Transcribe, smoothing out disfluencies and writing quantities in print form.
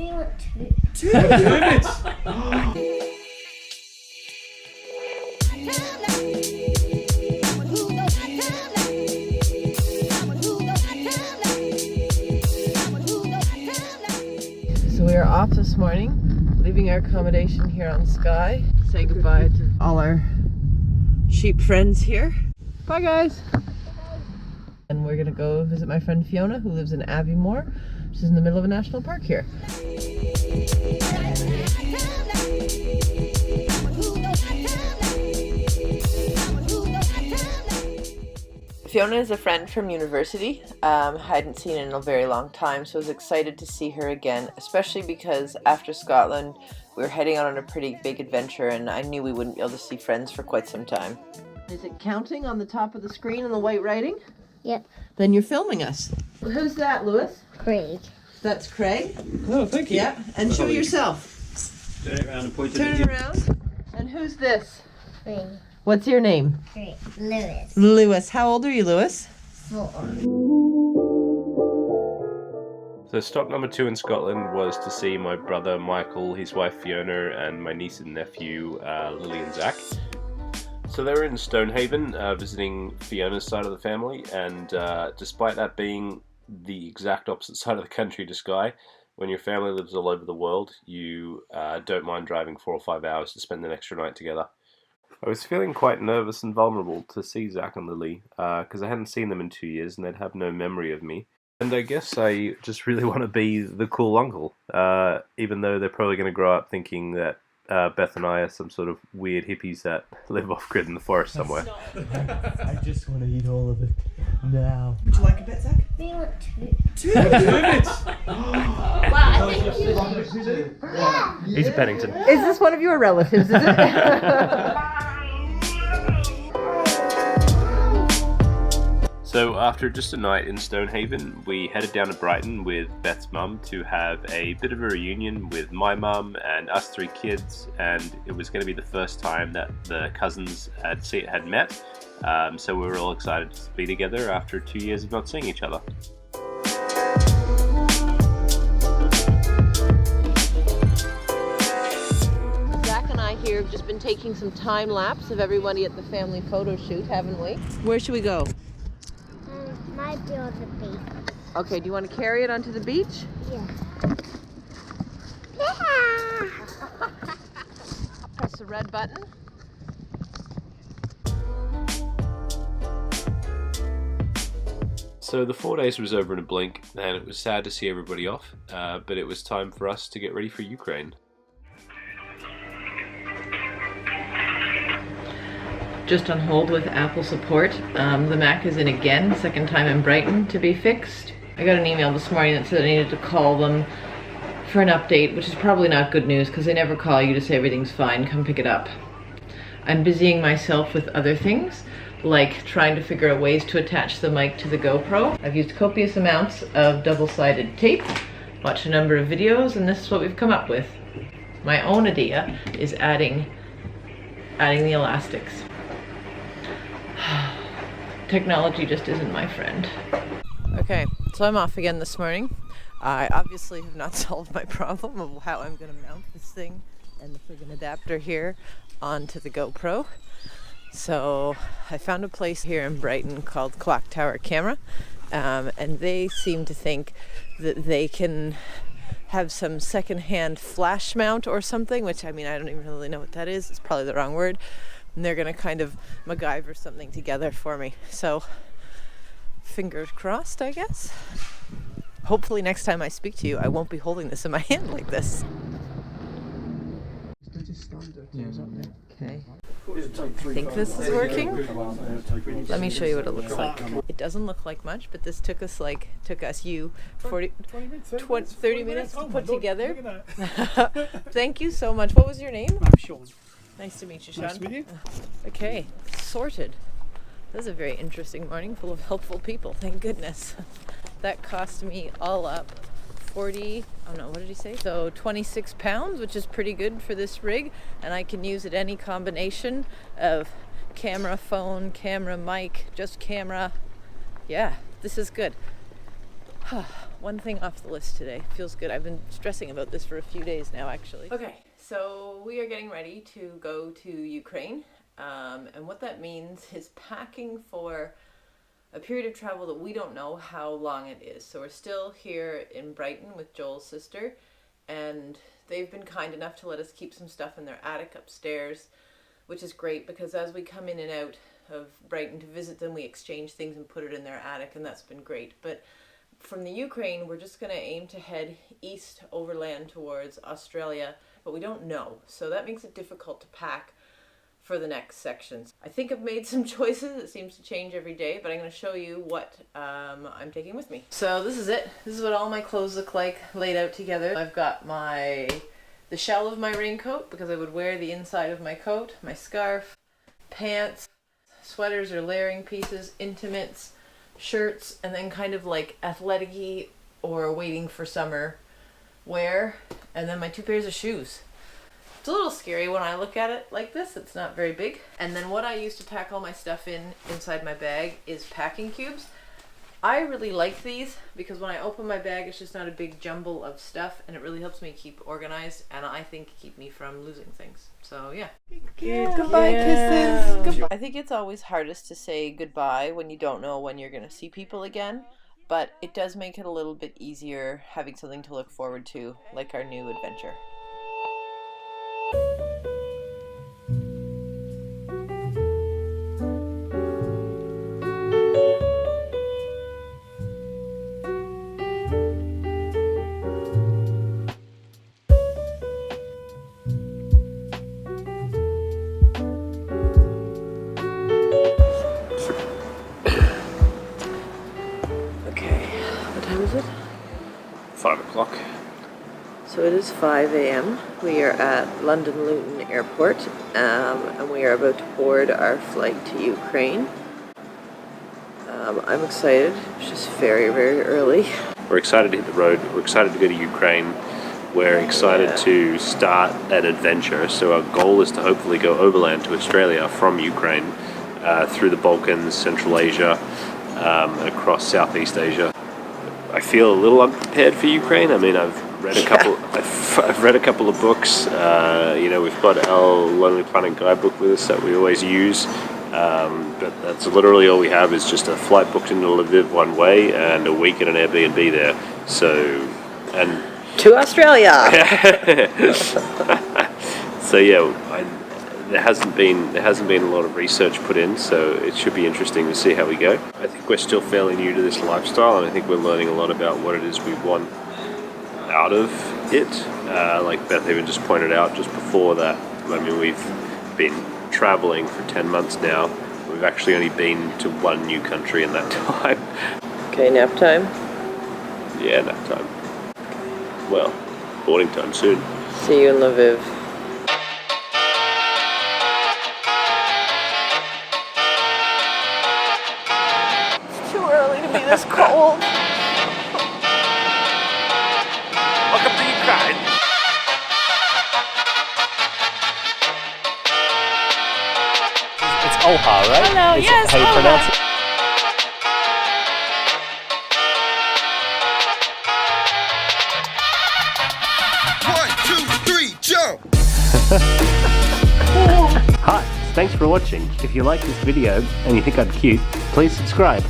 We want 2 minutes! So we are off this morning, leaving our accommodation here on Skye. Say goodbye to all our sheep friends here. Bye guys! And we're gonna go visit my friend Fiona, who lives in Aviemore. She's in the middle of a national park here. Fiona is a friend from university. I hadn't seen her in a very long time, so I was excited to see her again, especially because after Scotland we were heading out on a pretty big adventure and I knew we wouldn't be able to see friends for quite some time. Is it counting on the top of the screen in the white writing? Yep. Then you're filming us. Who's that, Lewis? Craig. That's Craig? Oh, thank you. Yeah, and show yourself. Turn it around and point Turn it around. And who's this? Craig. What's your name? Craig. Lewis. Lewis. How old are you, Lewis? 4. So stop number 2 in Scotland was to see my brother Michael, his wife Fiona, and my niece and nephew Lily and Zach. So they were in Stonehaven visiting Fiona's side of the family, and despite that being the exact opposite side of the country to Skye, when your family lives all over the world, you don't mind driving 4 or 5 hours to spend an extra night together. I was feeling quite nervous and vulnerable to see Zach and Lily, because I hadn't seen them in 2 years and they'd have no memory of me. And I guess I just really want to be the cool uncle, even though they're probably going to grow up thinking that Beth and I are some sort of weird hippies that live off-grid in the forest somewhere. I just want to eat all of it now. Would you like a bit, Zach? We want 2 2. minutes! Wow, I think you He's a Pennington. Is this one of your relatives, is it? So after just a night in Stonehaven, we headed down to Brighton with Beth's mum to have a bit of a reunion with my mum and us 3 kids, and it was going to be the first time that the cousins had met, so we were all excited to be together after 2 years of not seeing each other. Zach and I here have just been taking some time lapse of everybody at the family photo shoot, haven't we? Where should we go? might be on the beach. Okay, do you want to carry it onto the beach? Yeah. Press the red button. So the 4 days was over in a blink, and it was sad to see everybody off, but it was time for us to get ready for Ukraine. Just on hold with Apple support. The Mac is in again, second time in Brighton to be fixed. I got an email this morning that said I needed to call them for an update, which is probably not good news because they never call you to say everything's fine, come pick it up. I'm busying myself with other things, like trying to figure out ways to attach the mic to the GoPro. I've used copious amounts of double-sided tape, watched a number of videos, and this is what we've come up with. My own idea is adding the elastics. Technology just isn't my friend. Okay, so I'm off again this morning. I obviously have not solved my problem of how I'm going to mount this thing and the friggin' adapter here onto the GoPro. So I found a place here in Brighton called Clock Tower Camera, and they seem to think that they can have some secondhand flash mount or something, which I mean, I don't even really know what that is. It's probably the wrong word. And they're gonna kind of MacGyver something together for me. So fingers crossed, I guess. Hopefully next time I speak to you, I won't be holding this in my hand like this. Okay. I think this is working. Let me show you what it looks like. It doesn't look like much, but this took us 30 minutes to put together. Thank you so much. What was your name? I'm Sean. Nice to meet you, Sean. Nice to meet you. Okay, sorted. This is a very interesting morning full of helpful people, thank goodness. That cost me all up 40, oh no, what did he say? So 26 pounds, which is pretty good for this rig, and I can use it any combination of camera, phone, camera, mic, just camera. Yeah, this is good. one thing off the list today. Feels good. I've been stressing about this for a few days now, actually. Okay, so we are getting ready to go to Ukraine. And what that means is packing for a period of travel that we don't know how long it is. So we're still here in Brighton with Joel's sister, and they've been kind enough to let us keep some stuff in their attic upstairs, which is great because as we come in and out of Brighton to visit them, we exchange things and put it in their attic, and that's been great. But from the Ukraine, we're just going to aim to head east overland towards Australia, but we don't know. So that makes it difficult to pack for the next sections. I think I've made some choices. It seems to change every day, but I'm going to show you what I'm taking with me. So this is it. This is what all my clothes look like laid out together. I've got the shell of my raincoat because I would wear the inside of my coat, my scarf, pants, sweaters or layering pieces, intimates, shirts, and then kind of like athletic-y or waiting for summer wear, and then my 2 pairs of shoes. It's a little scary when I look at it like this. It's not very big. And then what I use to pack all my stuff inside my bag is packing cubes. I really like these because when I open my bag, it's just not a big jumble of stuff, and it really helps me keep organized, and I think keep me from losing things. So yeah. Goodbye kisses. Goodbye. I think it's always hardest to say goodbye when you don't know when you're going to see people again, but it does make it a little bit easier having something to look forward to, like our new adventure. Okay, what time is it? 5 o'clock. So it is 5 a.m. We are at London Luton Airport, and we are about to board our flight to Ukraine. I'm excited. It's just very, very early. We're excited to hit the road. We're excited to go to Ukraine. We're excited to start an adventure. So our goal is to hopefully go overland to Australia from Ukraine, through the Balkans, Central Asia, and across Southeast Asia. I feel a little unprepared for Ukraine. I mean, I've read a couple. I've read a couple of books. We've got our Lonely Planet guidebook with us that we always use. But that's literally all we have is just a flight booked into Lviv one way and a week in an Airbnb there. To Australia. So yeah, there hasn't been a lot of research put in, so it should be interesting to see how we go. I think we're still fairly new to this lifestyle, and I think we're learning a lot about what it is we want out of it. Like Beth even just pointed out just before that, I mean, we've been traveling for 10 months now. We've actually only been to one new country in that time. Okay, nap time? Yeah, nap time. Well, boarding time soon. See you in Lviv. It's too early to be this cold. Welcome to Ukraine. It's Oha, right? Hello, Is yes, how you Oha. pronounce it? Hi, thanks for watching. If you like this video and you think I'm cute, please subscribe.